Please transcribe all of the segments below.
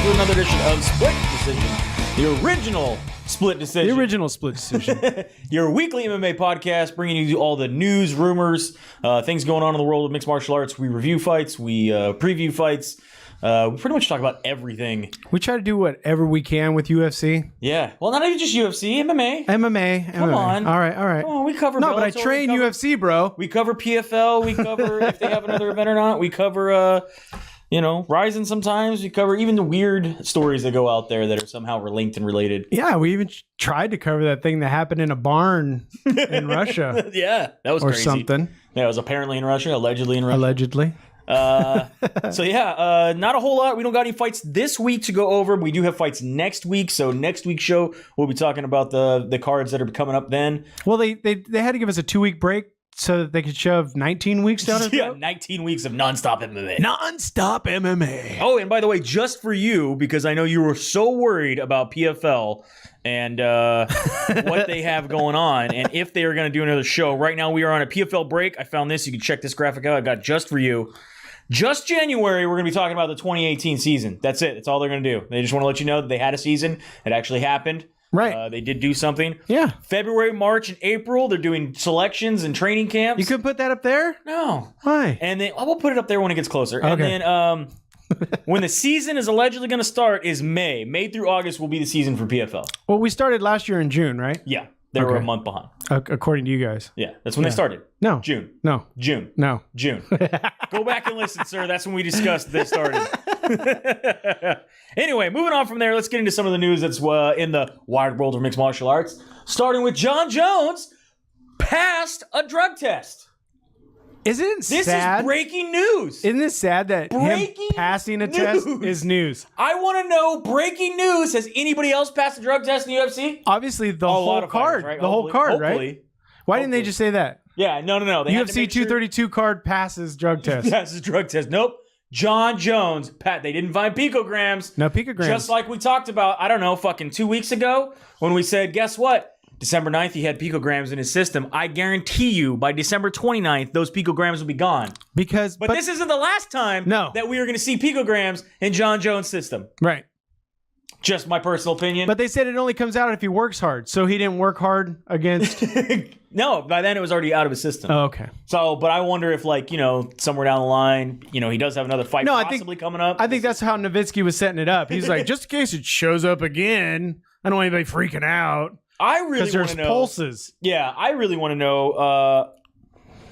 to another edition of Split Decision, the original Split Decision. The original Split Decision. Your weekly MMA podcast, bringing you all the news, rumors, things going on in the world of mixed martial arts. We review fights, we preview fights. We pretty much talk about everything. We try to do whatever we can with UFC. Yeah. Well, not even just UFC, MMA. MMA. Come on. All right. Come on, we cover No, but I Bellator, train UFC, bro. We cover PFL. We cover if they have another event or not. We cover, Ryzen sometimes. We cover even the weird stories that go out there that are somehow linked and related. Yeah, we even tried to cover that thing that happened in a barn in Russia. Yeah, that was or crazy. something. Yeah, it was apparently in Russia, allegedly in Russia. Allegedly. Not a whole lot. We don't got any fights this week to go over. We do have fights next week. So next week's show, we'll be talking about the cards that are coming up then. Well, they had to give us a 2-week break so that they could shove 19 weeks down our throat. 19 weeks of nonstop MMA. Non-stop MMA. Oh, and by the way, just for you, because I know you were so worried about PFL and what they have going on, and if they are going to do another show. Right now, we are on a PFL break. I found this. You can check this graphic out. I got just for you. Just January, we're going to be talking about the 2018 season. That's it. That's all they're going to do. They just want to let you know that they had a season. It actually happened. Right. They did do something. Yeah. February, March, and April, they're doing selections and training camps. You could put that up there? No. Why? And then we'll put it up there when it gets closer. Okay. And then when the season is allegedly going to start is May. May through August will be the season for PFL. Well, we started last year in June, right? Yeah. They were a month behind. According to you guys. Yeah. That's when they started. No. June. No. June. No. June. Go back and listen, sir. That's when we discussed they started. Anyway, moving on from there, let's get into some of the news that's in the wide world of mixed martial arts. Starting with Jon Jones passed a drug test. Isn't it This sad? is breaking news. Isn't it sad that him passing a test is news? I want to know, breaking news, has anybody else passed a drug test in the UFC? Obviously, the whole card. Fighters, right? The whole card, hopefully. right? Why didn't they just say that? Yeah, no. They had to UFC make sure- 232 card passes drug test. Passes drug test. Nope. Jon Jones, Pat, they didn't find picograms. No picograms. Just like we talked about, I don't know, fucking 2 weeks ago when we said, guess what? December 9th, he had picograms in his system. I guarantee you, by December 29th, those picograms will be gone. But this isn't the last time that we are going to see picograms in Jon Jones' system. Right. Just my personal opinion. But they said it only comes out if he works hard. So he didn't work hard against... No, by then it was already out of his system. Oh, okay. So, but I wonder if, somewhere down the line, he does have another fight possibly coming up. I think that's how Nowitzki was setting it up. He's like, just in case it shows up again, I don't want anybody freaking out. I really want to know. Because there's pulses. Yeah, I really want to know,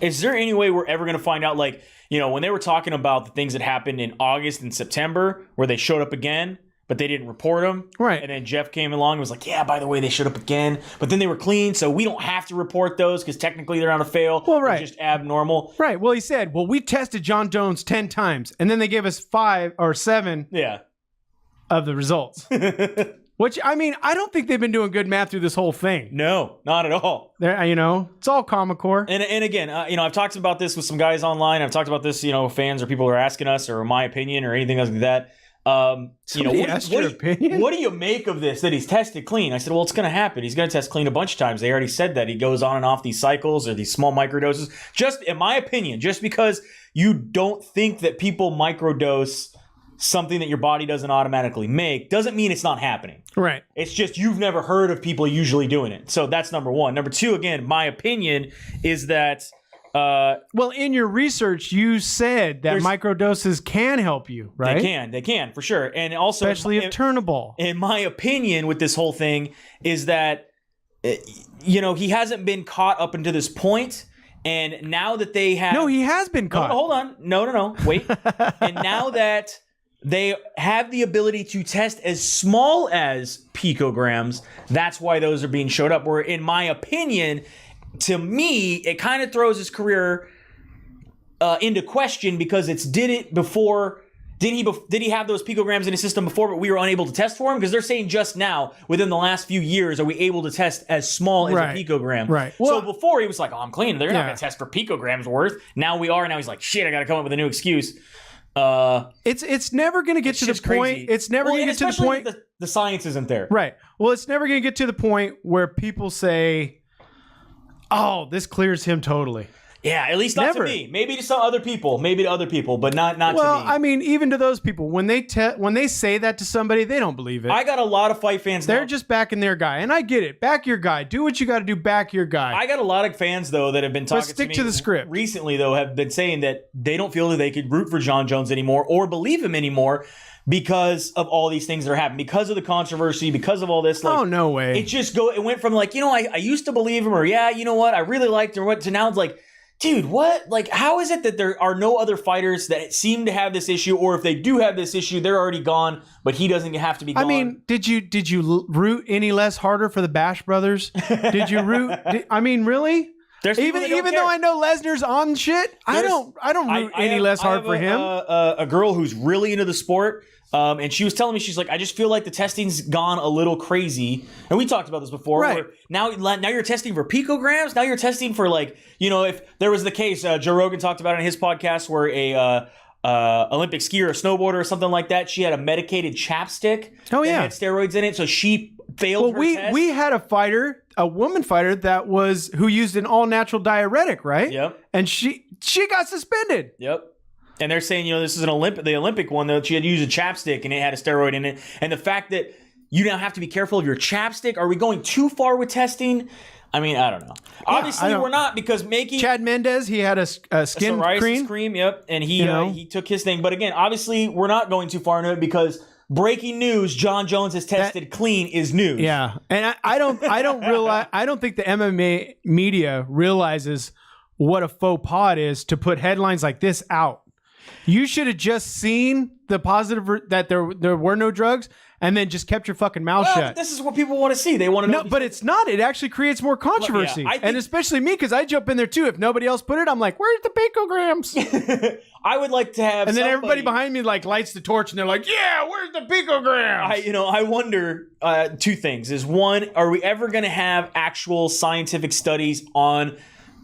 is there any way we're ever going to find out, when they were talking about the things that happened in August and September where they showed up again, but they didn't report them. Right. And then Jeff came along and was like, yeah, by the way, they showed up again, but then they were clean, so we don't have to report those because technically they're not a fail. Well, right. They're just abnormal. Right. Well, he said, we tested Jon Jones 10 times, and then they gave us 5 or 7 of the results. Which, I mean, I don't think they've been doing good math through this whole thing. No, not at all. It's all Common Core. And again, I've talked about this with some guys online. I've talked about this, fans or people are asking us or my opinion or anything like that. What do you make of this, that he's tested clean? I said, well, it's going to happen. He's going to test clean a bunch of times. They already said that. He goes on and off these cycles or these small microdoses. Just, in my opinion, just because you don't think that people microdose something that your body doesn't automatically make doesn't mean it's not happening. Right. It's just you've never heard of people usually doing it. So that's number one. Number two, again, my opinion is that... well, in your research, you said that microdoses can help you, right? They can, for sure. And also... especially if turnable. In my opinion with this whole thing is that, he hasn't been caught up until this point. And now that they have... No, he has been caught. No, hold on. No. Wait. And now that... they have the ability to test as small as picograms. That's why those are being showed up. Where, in my opinion, to me, it kind of throws his career into question because did he have those picograms in his system before, but we were unable to test for him? Because they're saying just now, within the last few years, are we able to test as small as a picogram? Right. So before he was like, oh, I'm clean. They're not going to test for picograms worth. Now we are. Now he's like, shit, I got to come up with a new excuse. It's never going to get to the point. It's never going to get to the point. The science isn't there. Right. Well, it's never going to get to the point where people say, oh, this clears him totally. Yeah, at least not to me. Maybe to some other people. Maybe to other people, but not to me. Well, I mean, even to those people, when they say that to somebody, they don't believe it. I got a lot of fight fans. They're just backing their guy, and I get it. Back your guy. Do what you got to do. Back your guy. I got a lot of fans though that have been talking. But stick to the script. Recently, though, have been saying that they don't feel that they could root for Jon Jones anymore or believe him anymore because of all these things that are happening, because of the controversy, because of all this. Like, oh, no way. It went from like, I used to believe him, or yeah, you know what, I really liked him, or what, to now it's like, dude, what? Like, how is it that there are no other fighters that seem to have this issue, or if they do have this issue, they're already gone, but he doesn't have to be gone? I mean, did you root any less harder for the Bash brothers? Did you root? Really? Even though I know Lesnar's on shit, I don't root any less hard for him. A girl who's really into the sport. And she was telling me, she's like, I just feel like the testing's gone a little crazy. And we talked about this before. Right. Where now you're testing for picograms. Now you're testing for, like, if there was the case, Joe Rogan talked about it in his podcast where a Olympic skier or snowboarder or something like that, she had a medicated chapstick. Oh, yeah. That had steroids in it. So she failed her test. We had a woman fighter who used an all natural diuretic, right? Yep. And she got suspended. Yep. And they're saying, this is the Olympic one, though, she had used a chapstick and it had a steroid in it. And the fact that you now have to be careful of your chapstick. Are we going too far with testing? I mean, I don't know. Yeah, obviously, we're not, because making Chad Mendez, he had a skin cream. Yep, and he took his thing. But again, obviously, we're not going too far into it because breaking news: Jon Jones has tested clean is news. Yeah, and I don't think the MMA media realizes what a faux pas it is to put headlines like this out. You should have just seen the positive that there were no drugs, and then just kept your fucking mouth shut. This is what people want to see. They want to know. No, but it's not. It actually creates more controversy. Well, and especially me, because I jump in there too. If nobody else put it, I'm like, where's the picograms? I would like to have and then everybody behind me like lights the torch, and they're like, yeah, where's the picograms? I wonder two things. Is one, are we ever going to have actual scientific studies on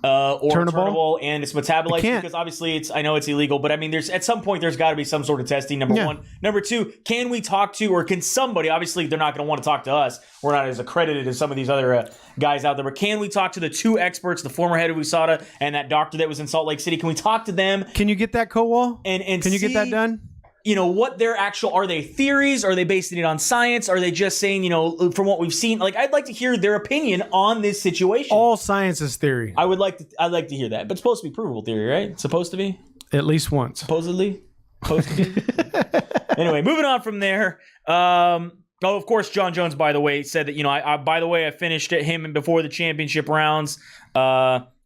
turnable and its metabolites? Because obviously I know it's illegal, but I mean, at some point there's got to be some sort of testing. Number one. Number two, can we talk to, or can somebody? Obviously, they're not going to want to talk to us. We're not as accredited as some of these other guys out there. But can we talk to the two experts, the former head of USADA and that doctor that was in Salt Lake City? Can we talk to them? Can you get that co-wall? And can you get that done? What their actual, are they theories? Are they basing it on science? Are they just saying, from what we've seen? Like, I'd like to hear their opinion on this situation. All science is theory. I'd like to hear that. But it's supposed to be provable theory, right? It's supposed to be? At least once. Supposedly? Supposed to be? Anyway, moving on from there. Of course, Jon Jones, by the way, said that, I finished at him before the championship rounds.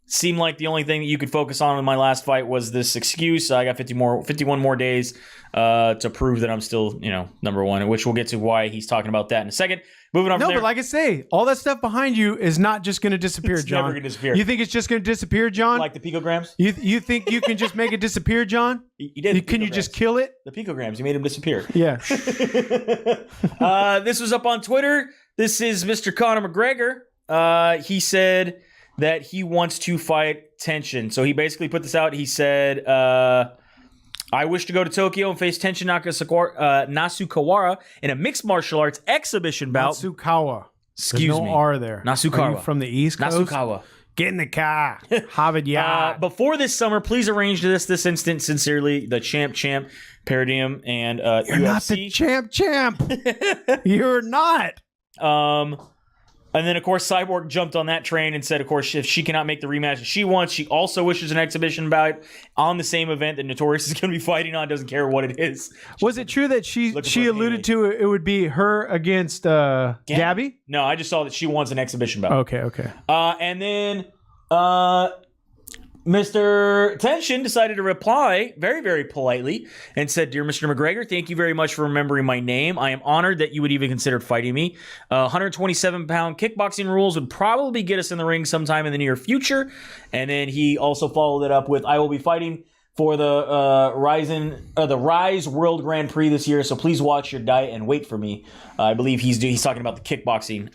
Seemed like the only thing that you could focus on in my last fight was this excuse. I got 51 more days to prove that I'm still, number one, which we'll get to why he's talking about that in a second. Moving on from there. But like I say, all that stuff behind you is not just going to disappear, John. Never going to disappear. You think it's just going to disappear, John? Like the picograms? You think you can just make it disappear, John? You did. Can you just kill it? The picograms. You made them disappear. Yeah. This was up on Twitter. This is Mr. Conor McGregor. He said that he wants to fight Tenshin. So he basically put this out. He said, I wish to go to Tokyo and face Tenshin Nasukawa in a mixed martial arts exhibition bout. Nasukawa. Excuse There's no me. R there. Nasukawa. Are you from the East Coast? Nasukawa. Get in the car. Harvard Yard. Before this summer, please arrange this instant. Sincerely, the champ, Paradigm, and You're UFC. not the champ. You're not. And then, of course, Cyborg jumped on that train and said, of course, if she cannot make the rematch that she wants, she also wishes an exhibition bout on the same event that Notorious is going to be fighting on. Doesn't care what it is. Was it true that she alluded to it would be her against Gabby? No, I just saw that she wants an exhibition bout. Okay. And then Mr. Tenshin decided to reply very, very politely and said, Dear Mr. McGregor, thank you very much for remembering my name. I am honored that you would even consider fighting me. 127-pound kickboxing rules would probably get us in the ring sometime in the near future. And then he also followed it up with, I will be fighting for the Rise World Grand Prix this year, so please watch your diet and wait for me. I believe he's talking about the kickboxing,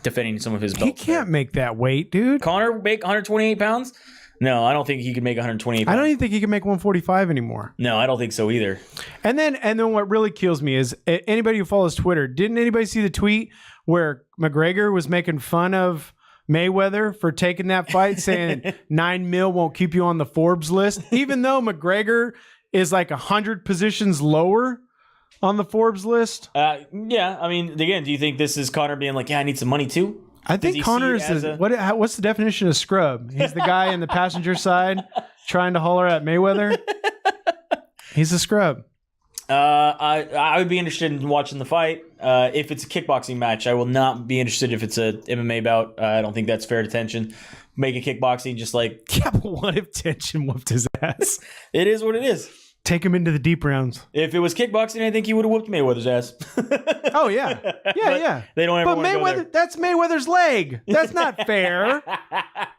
defending some of his belts. He can't make that weight, dude. Conor make 128 pounds? No, I don't think he can make 128 pounds. I don't even think he can make 145 anymore. No, I don't think so either. And then what really kills me is anybody who follows Twitter, didn't anybody see the tweet where McGregor was making fun of Mayweather for taking that fight, saying $9 million won't keep you on the Forbes list, even though McGregor is like 100 positions lower on the Forbes list. Yeah, I mean, again, do you think this is Conor being like, yeah, I need some money too? I think Conor is what's the definition of scrub? He's the guy in the passenger side trying to holler at Mayweather. He's a scrub. I would be interested in watching the fight. If it's a kickboxing match, I will not be interested if it's a MMA bout. I don't think that's fair to Tenshin. Make a kickboxing just like... Yeah, but what if Tenshin whooped his ass? It is what it is. Take him into the deep rounds. If it was kickboxing, I think he would have whooped Mayweather's ass. Oh, yeah. Yeah. They don't ever want to go there. That's Mayweather's leg. That's not fair.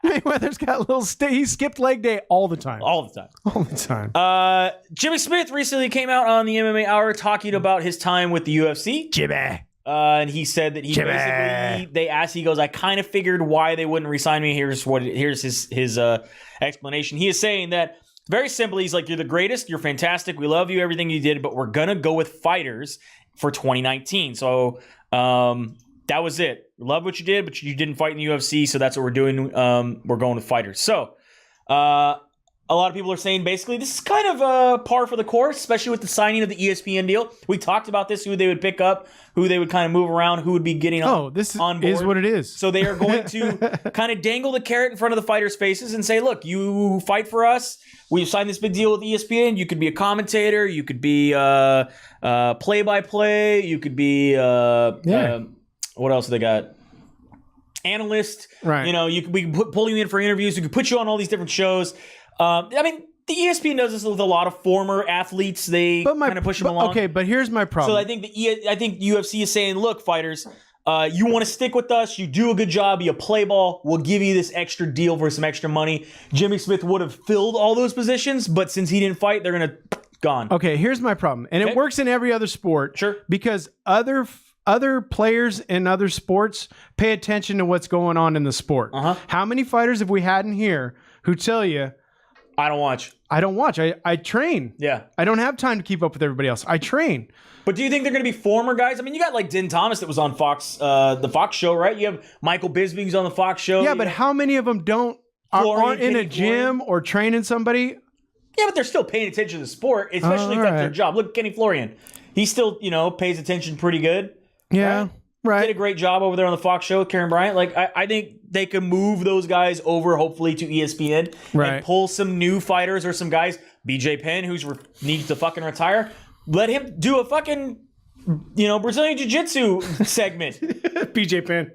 Mayweather's got a little... he skipped leg day all the time. All the time. Jimmy Smith recently came out on the MMA Hour talking about his time with the UFC. Jimmy. And he said that they asked, he goes, I kind of figured why they wouldn't re-sign me. Here's his explanation. He is saying that very simply, he's like, you're the greatest, you're fantastic, we love you, everything you did, but we're gonna go with fighters for 2019. So that was it. Love what you did, but you didn't fight in the UFC, so that's what we're doing. We're going with fighters. So a lot of people are saying basically this is kind of par for the course, especially with the signing of the ESPN deal. We talked about this, who they would pick up, who they would kind of move around, who would be getting on board. This is what it is. So they are going to kind of dangle the carrot in front of the fighters' faces and say, look, you fight for us. We've signed this big deal with ESPN. You could be a commentator. You could be play-by-play. You could be what else have they got? Analyst. Right. You know, we can pull you in for interviews. We could put you on all these different shows. I mean, the ESPN does this with a lot of former athletes. They kind of push them along. Okay, but here's my problem. So I think UFC is saying, look, fighters, you want to stick with us. You do a good job. You play ball. We'll give you this extra deal for some extra money. Jimmy Smith would have filled all those positions, but since he didn't fight, they're going to gone. Okay, here's my problem. And it works in every other sport. Sure. Because other players in other sports pay attention to what's going on in the sport. How many fighters have we had in here who tell you, I don't watch. I train. Yeah. I don't have time to keep up with everybody else. I train. But do you think they're going to be former guys? I mean, you got like Din Thomas that was on Fox, the Fox show, right? You have Michael Bisping who's on the Fox show. Yeah, but how many of them aren't in a gym or training somebody? Yeah, but they're still paying attention to the sport, especially if that's their job. Look at Kenny Florian. He still, pays attention pretty good. Yeah. Right. Did a great job over there on the Fox show with Karen Bryant. Like, I think they can move those guys over, hopefully, to ESPN and pull some new fighters or some guys. BJ Penn, who needs to fucking retire. Let him do a fucking, Brazilian Jiu-Jitsu segment. BJ Penn.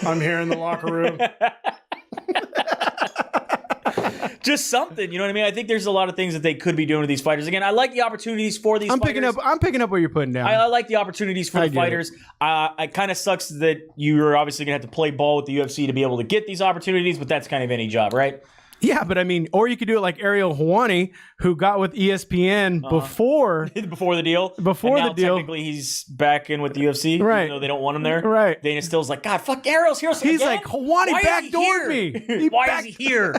I'm here in the locker room. Just something, you know what I mean? I think there's a lot of things that they could be doing with these fighters. Again, I like the opportunities for these fighters. I'm picking up what you're putting down. I like the opportunities for the fighters. It kind of sucks that you're obviously going to have to play ball with the UFC to be able to get these opportunities, but that's kind of any job, right? Yeah, but I mean, or you could do it like Ariel Helwani, who got with ESPN before the deal. Technically, he's back in with the UFC, right? Even though they don't want him there, right? Dana Still's like, God, fuck Ariel's here. He's like, Helwani backdoored me. Why is he here?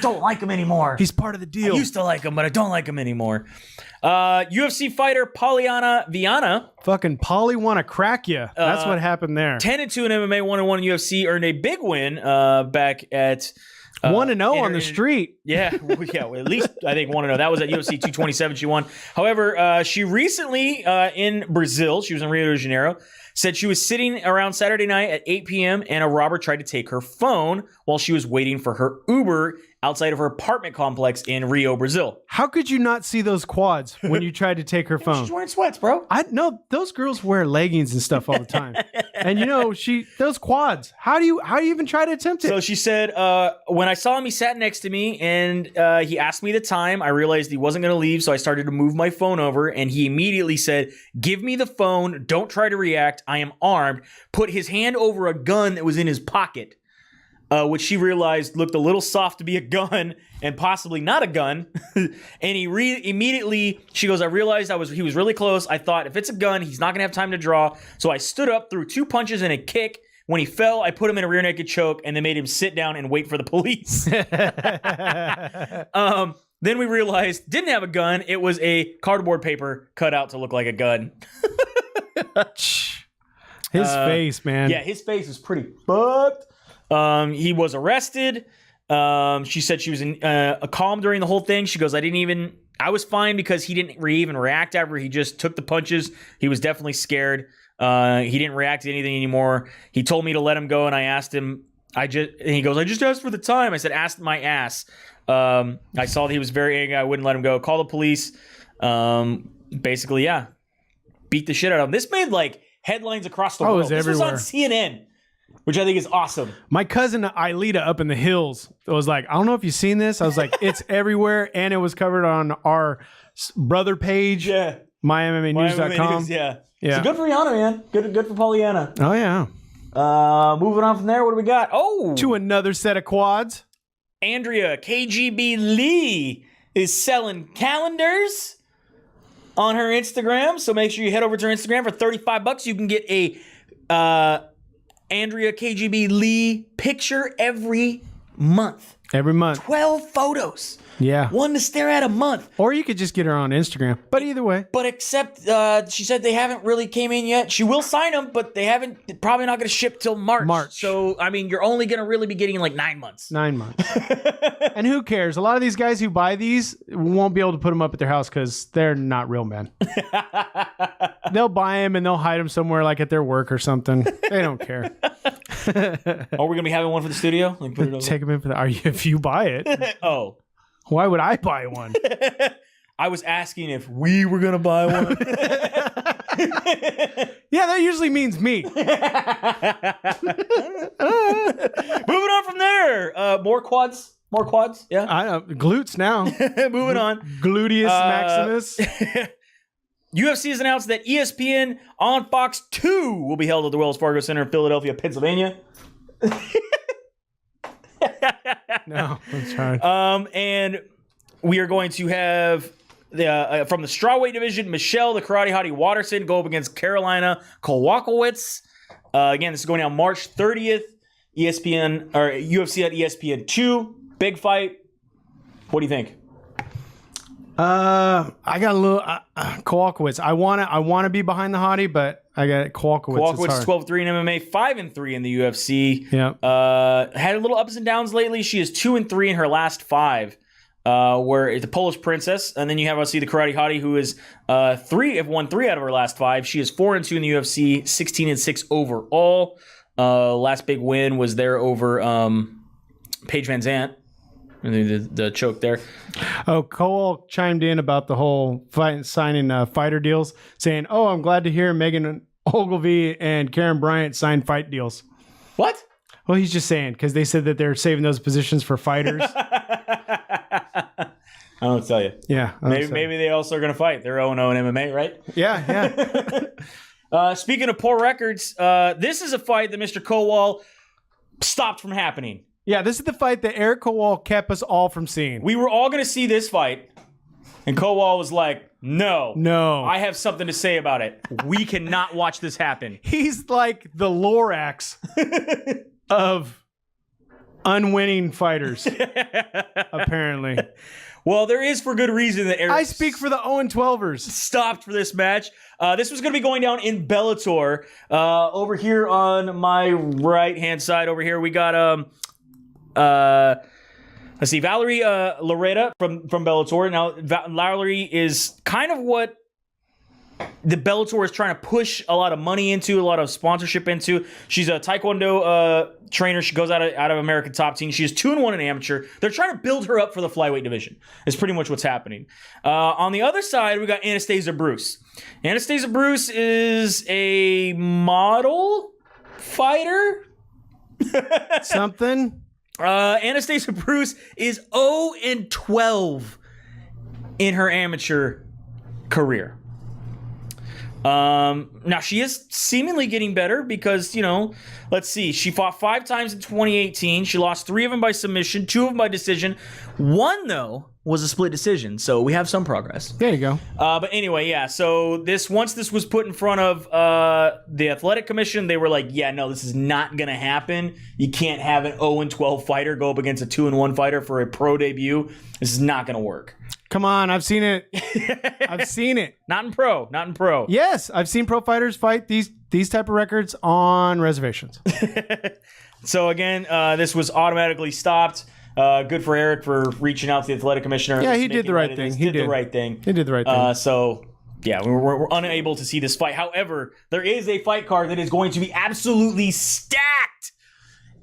Don't like him anymore. He's part of the deal. I used to like him, but I don't like him anymore. UFC fighter Polyana Viana. Fucking Polly want to crack you. That's what happened there. 10-2 in MMA, 1-1 in UFC, earned a big win back at 1-0 on the street. Yeah, well, at least I think 1-0. That was at UFC 227 she won. However, she recently in Brazil, she was in Rio de Janeiro, said she was sitting around Saturday night at 8 p.m. and a robber tried to take her phone while she was waiting for her Uber outside of her apartment complex in Rio, Brazil. How could you not see those quads when you tried to take her phone? She's wearing sweats, bro. I know those girls wear leggings and stuff all the time. And those quads. How do you even try to attempt it? So she said, when I saw him, he sat next to me and he asked me the time. I realized he wasn't going to leave, so I started to move my phone over and he immediately said, "Give me the phone. Don't try to react. I am armed." Put his hand over a gun that was in his pocket. Which she realized looked a little soft to be a gun and possibly not a gun. And he immediately, she goes, I realized he was really close. I thought if it's a gun, he's not going to have time to draw. So I stood up, threw 2 punches and a kick. When he fell, I put him in a rear naked choke and then made him sit down and wait for the police. Then we realized didn't have a gun. It was a cardboard paper cut out to look like a gun. His face, man. Yeah, his face is pretty fucked. He was arrested. She said she was calm during the whole thing. She goes, I was fine because he didn't even react after. He just took the punches. He was definitely scared. He didn't react to anything anymore. He told me to let him go, and I asked him. And he goes, I just asked for the time. I said, ask my ass. I saw that he was very angry. I wouldn't let him go. Call the police. Basically, yeah, beat the shit out of him. This made like headlines across the world. This was on CNN, which I think is awesome. My cousin Ailita up in the hills was like, I don't know if you've seen this. I was like, it's everywhere, and it was covered on our brother page. Yeah, MyMMAnews.com. Yeah. So good for Rihanna, man. Good for Polyana. Oh yeah. Moving on from there, what do we got? Oh, to another set of quads. Andrea KGB Lee is selling calendars on her Instagram. So make sure you head over to her Instagram for $35. You can get a Andrea KGB Lee picture every month. 12 photos. Yeah. One to stare at a month. Or you could just get her on Instagram. But either way. But except she said they haven't really came in yet. She will sign them, but they haven't. Probably not going to ship till March. So, I mean, you're only going to really be getting like 9 months. 9 months. And who cares? A lot of these guys who buy these won't be able to put them up at their house because they're not real men. They'll buy them and they'll hide them somewhere like at their work or something. They don't care. Are we going to be having one for the studio? Like, put it over. Take them in for that. If you buy it. Oh. Why would I buy one? I was asking if we were going to buy one. Yeah, that usually means me. Moving on from there. More quads. Yeah. I know. Glutes now. Moving on. Gluteus maximus. UFC has announced that ESPN on Fox 2 will be held at the Wells Fargo Center in Philadelphia, Pennsylvania. No, that's right. And we are going to have from the strawweight division, Michelle, the Karate Hottie Watterson, go up against Carolina Kowalkiewicz. Again, this is going down March 30th. ESPN or UFC at ESPN 2. Big fight. What do you think? I got a little Kowalkiewicz. I want to be behind the Hottie, but I got Kowalkiewicz. Kowalkiewicz 12-3 in MMA, 5-3 in the UFC. Yeah. Had a little ups and downs lately. She is 2-3 in her last 5. Where the Polish Princess, and then you have obviously the Karate Hottie, who is won 3 out of her last 5. She is 4-2 in the UFC, 16-6 overall. Last big win was there over Paige Van Zandt. The choke there. Oh, Cole chimed in about the whole signing fighter deals, saying, "Oh, I'm glad to hear Megan Ogilvy and Karen Bryant sign fight deals." What? Well, he's just saying because they said that they're saving those positions for fighters. I don't tell you. Yeah, maybe they also are going to fight. They're 0-0 in MMA, right? Yeah. Speaking of poor records, this is a fight that Mr. Kowal stopped from happening. Yeah, this is the fight that Eric Kowal kept us all from seeing. We were all going to see this fight, and Kowal was like, No. I have something to say about it. We cannot watch this happen. He's like the Lorax of unwinning fighters, apparently. Well, there is for good reason that Eric... I speak for the 0-12ers. ...stopped for this match. This was going to be going down in Bellator. Over here on my right-hand side, over here, we got... let's see, Valerie Loretta from Bellator. Now, Valerie is kind of what the Bellator is trying to push a lot of money into, a lot of sponsorship into. She's a Taekwondo trainer. She goes out of American Top Team. She is 2-1 in amateur. They're trying to build her up for the flyweight division. Is pretty much what's happening. On the other side, we got Anastasia Bruce. Anastasia Bruce is a model fighter. Something. Anastasia Bruce is 0-12 in her amateur career. Now she is seemingly getting better because, let's see, she fought 5 times in 2018. She lost 3 of them by submission, 2 of them by decision. One was a split decision, so we have some progress. There you go. But anyway, yeah. So once this was put in front of the athletic commission, they were like, "Yeah, no, this is not gonna happen. You can't have an 0-12 fighter go up against a 2-1 fighter for a pro debut. This is not gonna work." Come on, I've seen it. I've seen it. Not in pro. Not in pro. Yes, I've seen pro fighters fight these type of records on reservations. So again, this was automatically stopped. Good for Eric for reaching out to the athletic commissioner. Yeah, he did the right thing. He did the right thing. He did the right thing. So yeah, we're unable to see this fight. However, there is a fight card that is going to be absolutely stacked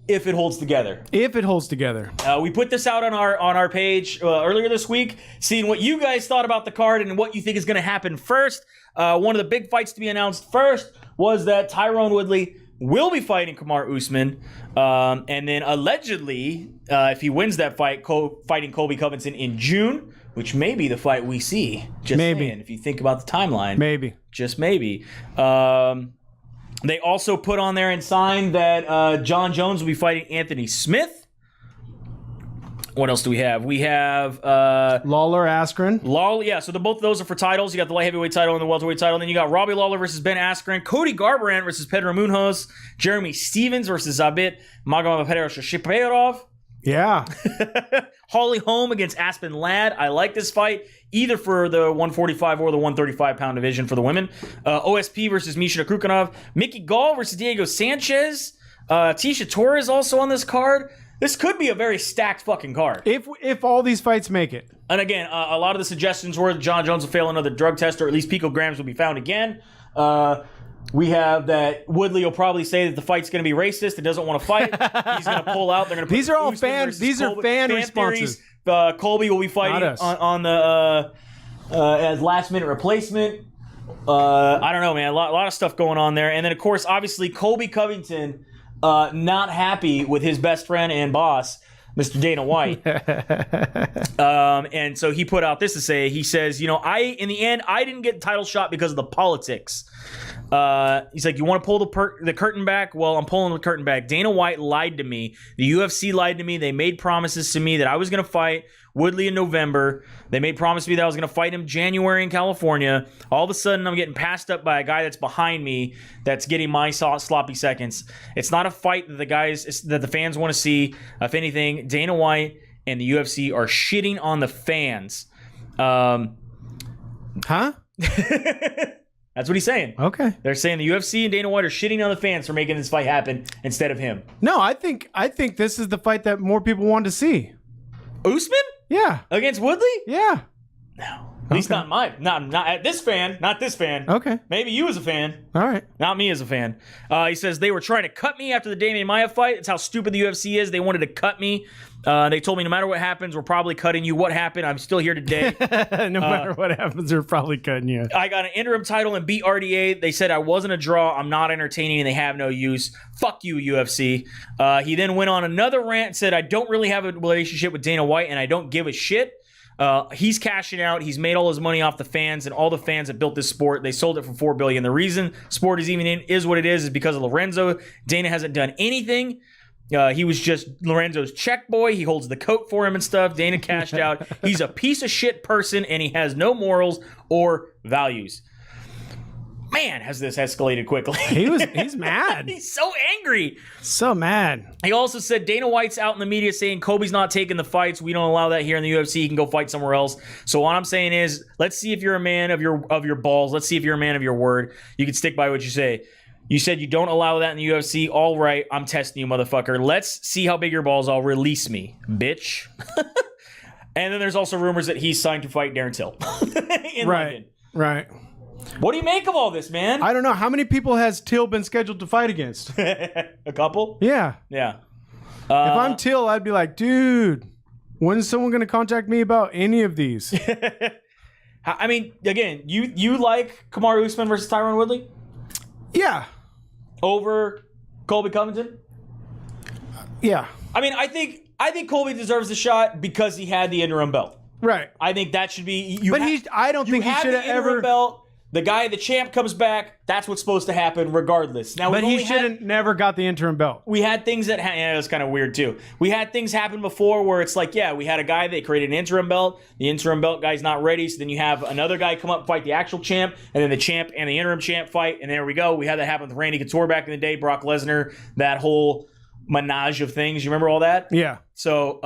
if it holds together. If it holds together. We put this out on our page earlier this week, seeing what you guys thought about the card and what you think is going to happen first. One of the big fights to be announced first was that Tyrone Woodley will be fighting Kamaru Usman, and then allegedly, if he wins that fight, fighting Colby Covington in June, which may be the fight we see. Just maybe. saying, if you think about the timeline. Maybe. Just maybe. They also put on there and signed that Jon Jones will be fighting Anthony Smith. What else do we have? We have Lawler Askren. Yeah, so both of those are for titles. You got the light heavyweight title and the welterweight title. And then you got Robbie Lawler versus Ben Askren, Cody Garbrandt versus Pedro Munhoz, Jeremy Stevens versus Zabit Magomedov. Yeah. Holly Holm against Aspen Ladd. I like this fight, either for the 145 or the 135 pound division for the women. OSP versus Misha Krukanov. Mickey Gall versus Diego Sanchez. Tisha Torres also on this card. This could be a very stacked fucking card. If all these fights make it. And again, a lot of the suggestions were that Jon Jones will fail another drug test, or at least picograms will be found again. We have that Woodley will probably say that the fight's going to be racist and doesn't want to fight. He's going to pull out. They're going to put These are all Usman fan. versus These are Colby. fan responses. Theories. Colby will be fighting Not us. on the as last minute replacement. I don't know, man. A lot of stuff going on there. And then of course, obviously, Colby Covington not happy with his best friend and boss, Mr. Dana White. And so he put out this to say, he says, in the end, I didn't get the title shot because of the politics. He's like, you want to pull the curtain back? Well, I'm pulling the curtain back. Dana White lied to me. The UFC lied to me. They made promises to me that I was going to fight Woodley in November. They made promise to me that I was going to fight him January in California. All of a sudden, I'm getting passed up by a guy that's behind me that's getting my sloppy seconds. It's not a fight that the fans want to see. If anything, Dana White and the UFC are shitting on the fans. Huh? That's what he's saying. Okay. They're saying the UFC and Dana White are shitting on the fans for making this fight happen instead of him. No, I think this is the fight that more people want to see. Usman? Yeah. Against Woodley? Yeah. No. At least not at this fan. Not this fan. Okay. Maybe you as a fan. All right. Not me as a fan. He says they were trying to cut me after the Damian Maia fight. That's how stupid the UFC is. They wanted to cut me. They told me no matter what happens, we're probably cutting you. What happened? I'm still here today. No matter what happens, they're probably cutting you. I got an interim title and beat RDA. They said I wasn't a draw. I'm not entertaining and they have no use. Fuck you, UFC. He then went on another rant and said, I don't really have a relationship with Dana White and I don't give a shit. He's cashing out. He's made all his money off the fans and all the fans that built this sport. They sold it for $4 billion. The reason sport is even is what it is because of Lorenzo. Dana hasn't done anything. He was just Lorenzo's check boy. He holds the coat for him and stuff. Dana cashed out. He's a piece of shit person and he has no morals or values. Man, has this escalated quickly. He's mad. He's so angry. So mad. He also said Dana White's out in the media saying Kobe's not taking the fights. We don't allow that here in the UFC. He can go fight somewhere else. So what I'm saying is, let's see if you're a man of your balls. Let's see if you're a man of your word. You can stick by what you say. You said you don't allow that in the UFC. All right, I'm testing you, motherfucker. Let's see how big your balls are. Release me, bitch. And then there's also rumors that he's signed to fight Darren Till in London. Right. What do you make of all this, man? I don't know. How many people has Till been scheduled to fight against? A couple? Yeah. Yeah. If I'm Till, I'd be like, dude, when's someone going to contact me about any of these? I mean, again, you like Kamaru Usman versus Tyron Woodley? Yeah. Over Colby Covington? Yeah. I mean, I think Colby deserves the shot because he had the interim belt. Right. I think that should be. I don't think he should have ever belt. the champ comes back. That's what's supposed to happen regardless. Now, But he shouldn't never got the interim belt. We had things that it was kind of weird too. We had things happen before where it's like, yeah, we had a guy that created an interim belt. The interim belt guy's not ready, so then you have another guy come up and fight the actual champ, and then the champ and the interim champ fight, and there we go. We had that happen with Randy Couture back in the day, Brock Lesnar, that whole menage of things. You remember all that? Yeah. So,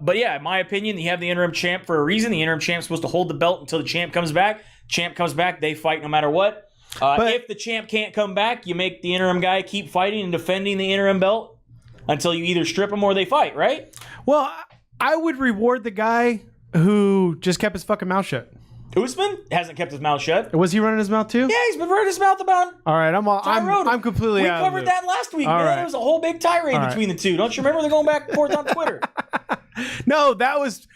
but yeah, in my opinion, you have the interim champ for a reason. The interim champ's supposed to hold the belt until the champ comes back. Champ comes back, they fight no matter what. If the champ can't come back, you make the interim guy keep fighting and defending the interim belt until you either strip him or they fight, right? Well, I would reward the guy who just kept his fucking mouth shut. Usman hasn't kept his mouth shut. Was he running his mouth too? Yeah, he's been running his mouth about. All right, I'm completely. We out covered of that last week, man. right. There was a whole big tirade between the two. Don't you remember? They're going back and forth on Twitter. No, that was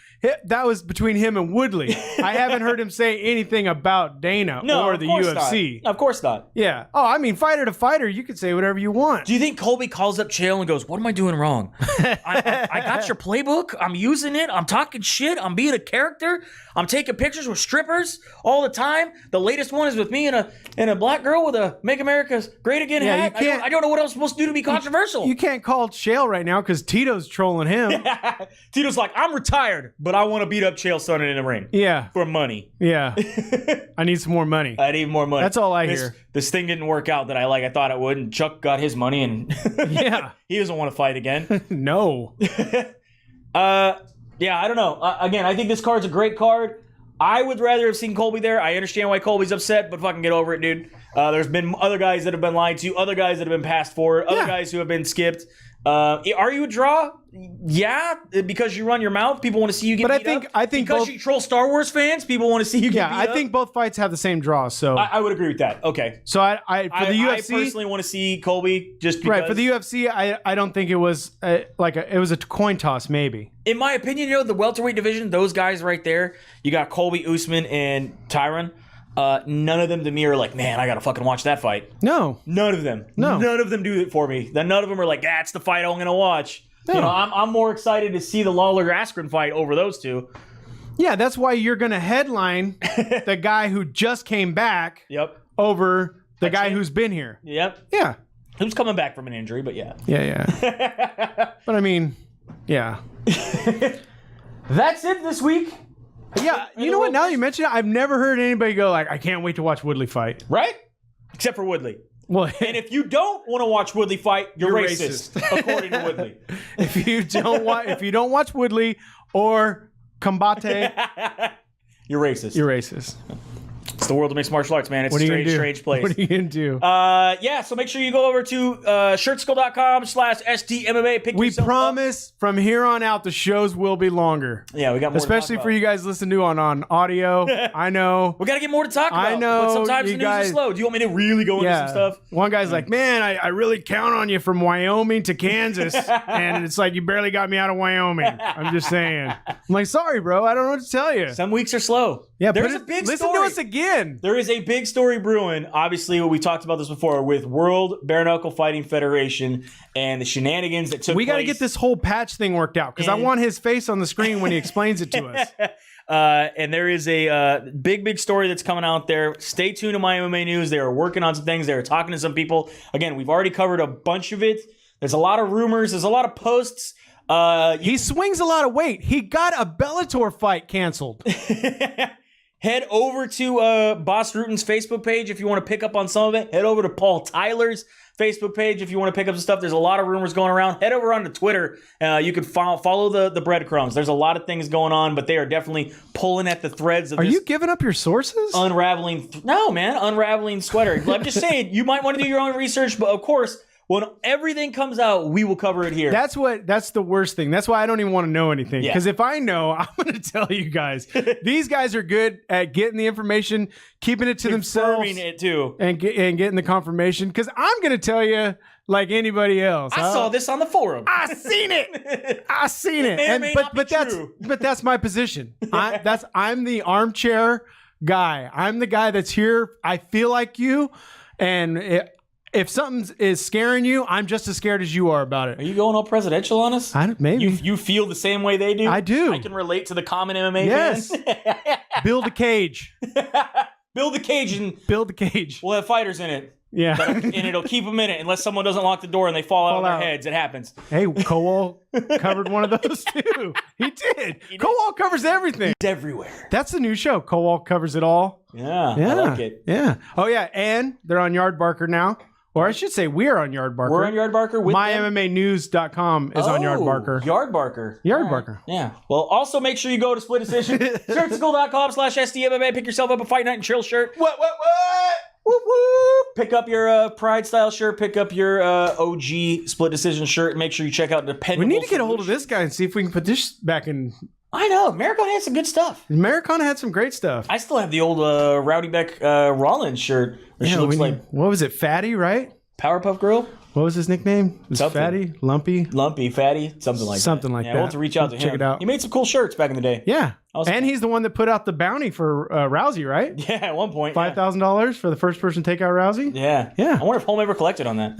between him and Woodley. I haven't heard him say anything about Dana or the UFC. Not. Of course not. Yeah. Oh, I mean, fighter to fighter, you can say whatever you want. Do you think Colby calls up Chael and goes, "What am I doing wrong? I got your playbook. I'm using it. I'm talking shit. I'm being a character. I'm taking pictures with strippers all the time. The latest one is with me and a black girl with a Make America Great Again hat. I don't know what I'm supposed to do to be controversial." You can't call Chael right now because Tito's trolling him. Tito's like, "I'm retired, but I want to beat up Chael Sonnen in the ring. Yeah. For money. Yeah. I need some more money. I need more money." That's all I hear. This thing didn't work out that I thought it would, and Chuck got his money, and yeah, he doesn't want to fight again. No. Yeah, I don't know. Again, I think this card's a great card. I would rather have seen Colby there. I understand why Colby's upset, but fucking get over it, dude. There's been other guys that have been lied to, other guys that have been passed forward, other guys who have been skipped. Are you a draw? Yeah, because you run your mouth. People want to see you get beat up. I think because both, you troll Star Wars fans, people want to see you get beat up. Yeah, I think both fights have the same draw. So I would agree with that. Okay. So for the UFC, I personally want to see Colby just because. Right, for the UFC, I don't think it was it was a coin toss, maybe. In my opinion, the welterweight division, those guys right there, you got Colby, Usman, and Tyron. None of them to me are like, man, I gotta fucking watch that fight. No. None of them. No. None of them do it for me. None of them are like, that's the fight I'm gonna watch. No. I'm more excited to see the Lawler-Askren fight over those two. Yeah, that's why you're gonna headline the guy who just came back. Yep. Over the guy who's been here. Yep. Yeah. Who's coming back from an injury, but yeah. Yeah. But I mean, yeah. That's it this week. Yeah, you know what? Now you mention it, I've never heard anybody go like, I can't wait to watch Woodley fight. Right? Except for Woodley. Well, and if you don't want to watch Woodley fight, you're racist, according to Woodley. If you don't watch Woodley or Combate, you're racist. You're racist. It's the world of mixed martial arts, man. It's a strange place. What are you going to do? Yeah, so make sure you go over to shirtskill.com/STMMA. We promise from here on out the shows will be longer. Yeah, we got more especially for you guys listening to on audio. I know. We got to get more to talk about. I know. But sometimes the news is slow. Do you want me to really go into some stuff? One guy's like, man, I really count on you from Wyoming to Kansas. And it's like, you barely got me out of Wyoming. I'm just saying. I'm like, sorry, bro. I don't know what to tell you. Some weeks are slow. Yeah, there's a big listen story. to us again. There is a big story brewing. Obviously, we talked about this before with World Bare Knuckle Fighting Federation and the shenanigans that took place. We got to get this whole patch thing worked out because I want his face on the screen when he explains it to us. And there is a big story that's coming out there. Stay tuned to my MMA news. They are working on some things. They are talking to some people. Again, we've already covered a bunch of it. There's a lot of rumors. There's a lot of posts. He swings a lot of weight. He got a Bellator fight canceled. Head over to Boss Rutan's Facebook page if you want to pick up on some of it. Head over to Paul Tyler's Facebook page if you want to pick up some stuff. There's a lot of rumors going around. Head over onto Twitter. You can follow the breadcrumbs. There's a lot of things going on, but they are definitely pulling at the threads of Are you giving up your sources? Unraveling. No, man. Unraveling sweater. I'm just saying, you might want to do your own research, but of course, when everything comes out, we will cover it here. That's the worst thing. That's why I don't even want to know anything. Because if I know, I'm going to tell you guys. These guys are good at getting the information, keeping it to themselves. Confirming it too. And getting the confirmation. Because I'm going to tell you like anybody else. I saw this on the forum. I seen it. I seen it. May or may not be true. But that's my position. I'm the armchair guy. I'm the guy that's here. I feel like you. And if something is scaring you, I'm just as scared as you are about it. Are you going all presidential on us? Maybe. You feel the same way they do? I do. I can relate to the common MMA fans. Build a cage. Build the cage and Build the cage. we'll have fighters in it. Yeah. And it'll keep them in it unless someone doesn't lock the door and they fall out on their heads. It happens. Hey, Kowal covered one of those too. He did. Kowal covers everything. It's everywhere. That's the new show. Kowal covers it all. Yeah, I like it. Yeah. Oh, yeah. And they're on Yardbarker now. Or I should say we're on Yardbarker. We're on Yardbarker with MyMMAnews.com is on Yardbarker. Yardbarker. Yardbarker. Right. Yeah. Well, also make sure you go to Split Decision. Shirtschool.com/SDMMA. Pick yourself up a Fight Night and Chill shirt. What? Whoop, whoop. Pick up your Pride style shirt. Pick up your OG Split Decision shirt. And make sure you check out Dependable. We need to get a hold of this guy and see if we can put this back in. I know. Americana had some good stuff. Americana had some great stuff. I still have the old Rowdy Beck Rollins shirt. Where she looks like what was it? Fatty, right? Powerpuff Girl? What was his nickname? Was Something. Fatty? Lumpy? Lumpy, Fatty, something like that. Something like Yeah, that. we'll have to reach out to him. Check it out. He made some cool shirts back in the day. Yeah. Also- And he's the one that put out the bounty for Rousey, right? Yeah, at one point. $5,000 for the first person to take out Rousey? Yeah. Yeah. I wonder if Home ever collected on that.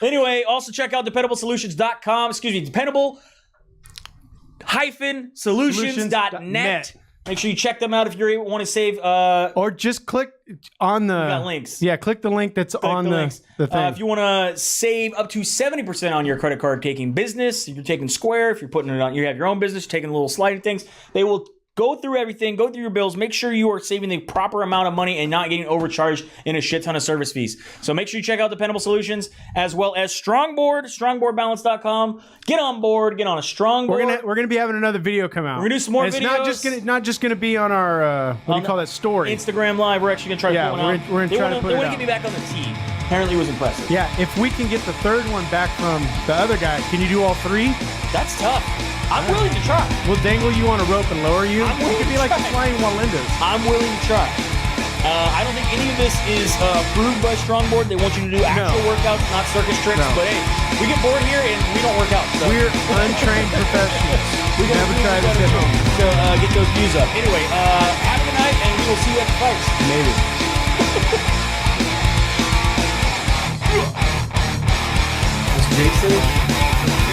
Anyway, also check out dependablesolutions.com. Excuse me, dependable-solutions.net. Make sure you check them out if you want to save. Or just click on the... got links. Yeah, click the link that's on the thing. If you want to save up to 70% on your credit card taking business, if you're taking Square, if you're putting it on, you have your own business, taking little sliding things, they will go through everything, go through your bills, make sure you are saving the proper amount of money and not getting overcharged in a shit ton of service fees. So make sure you check out Dependable Solutions as well as Strongboard, strongboardbalance.com. Get on board, get on a Strongboard. We're gonna be having another video come out. We're gonna do some more And it's videos. not just gonna be on our what do you call that story? Instagram Live. We're actually gonna try to pull one out. we're gonna try to put it They want out. to get me back on the tee. Apparently it was impressive. Yeah, if we can get the third one back from the other guy, can you do all three? That's tough. I'm willing to try. We'll dangle you on a rope and lower you. I'm willing It could be to like the try. flying Walindas. I'm willing to try. I don't think any of this is approved by Strongboard. They want you to do actual workouts, not circus tricks. No. But hey, we get bored here and we don't work out. So We're untrained professionals. we Never tried this at home. So get those views up. Anyway, have a good night and we will see you at the fights. Maybe. Jason.